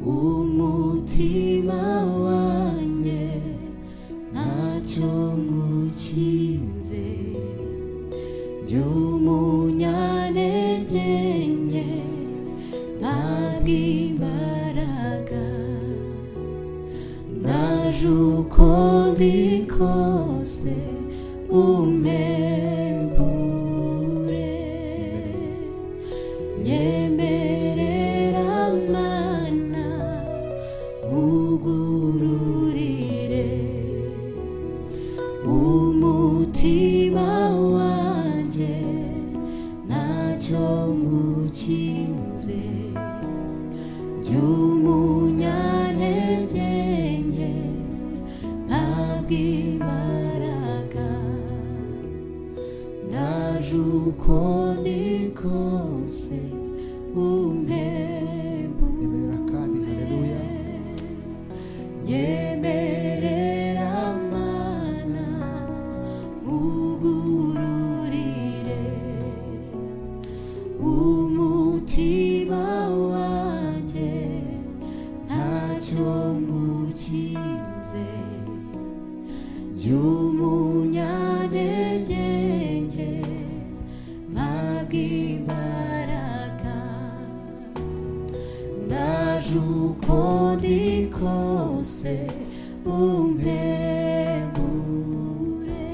umutima wanjye ntacyo ngukinze by'umunyantege nke ntabwo imbaraga ndaje uko ndi kose umpembure nyemerera mana nkugururire umutima wanjye ntacyo ngukinze by'umunyantege nke ntabwo imbaraga ndaje uko ndi kose umpembure nyemerera mana nkugururire umutima wanjye ntacyo ngukinze by'umunyantege nke ntabwo imbaraga ndaje uko ndi kose umpembure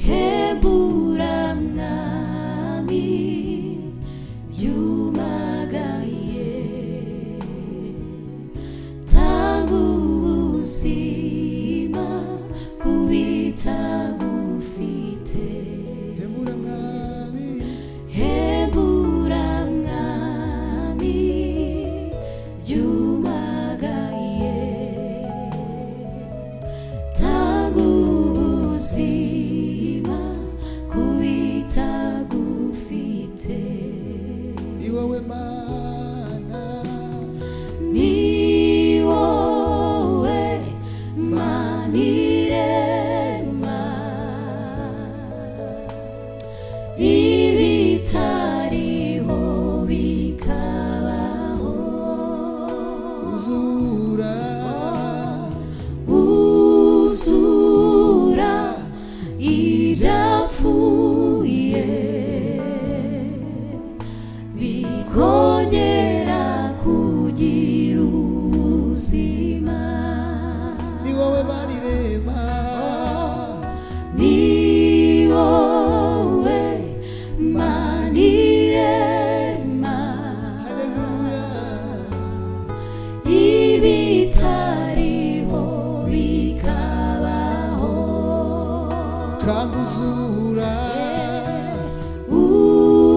hembura mwami byumagaye tanga ubuzima kubitagufite hembura mwami byumagaye tanga ubuzima kubitagufite ni wowe mana ni wowe mana irema ibitariho bikabaho uzura uzura ibyapfuye bikongera kugira ubuzima ni wowe mana irema ni wowe mana irema haleluya ibitariho bikabaho kandi uzura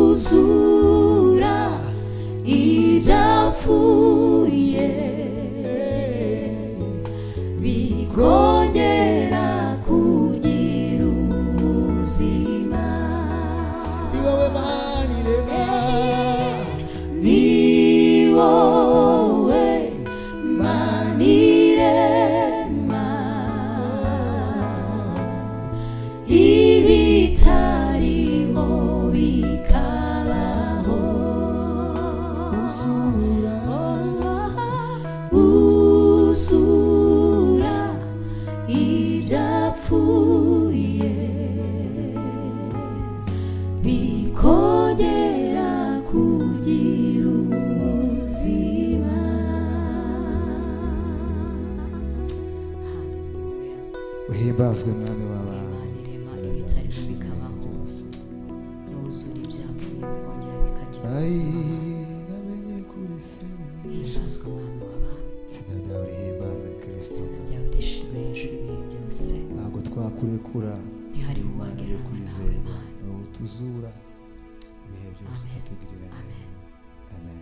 uzura ibyapfuye bikongera kugira ubuzima ni wowe mana irema ni wowe mana irema ibitariho bikabaho uzura uzura ibyapfuye bikongera kugira ubuzima. uhimbazwe mwami w'abami Imana ibitariho bikabaho n'uzura ibyapfuye bikongera bikagira ubuzima. namenye kuri sini himbazwa mwami w'abami izina ryawe rihimbazwe kristo izina ryawe rishirwe hejuru y'ibihe byose ntabwo twakurekura ntihariho Imana uwagereranywa nawe kwizera Mana. ni wowe tuzura ibihe byose Amen. ukatugirira Amen. neza amen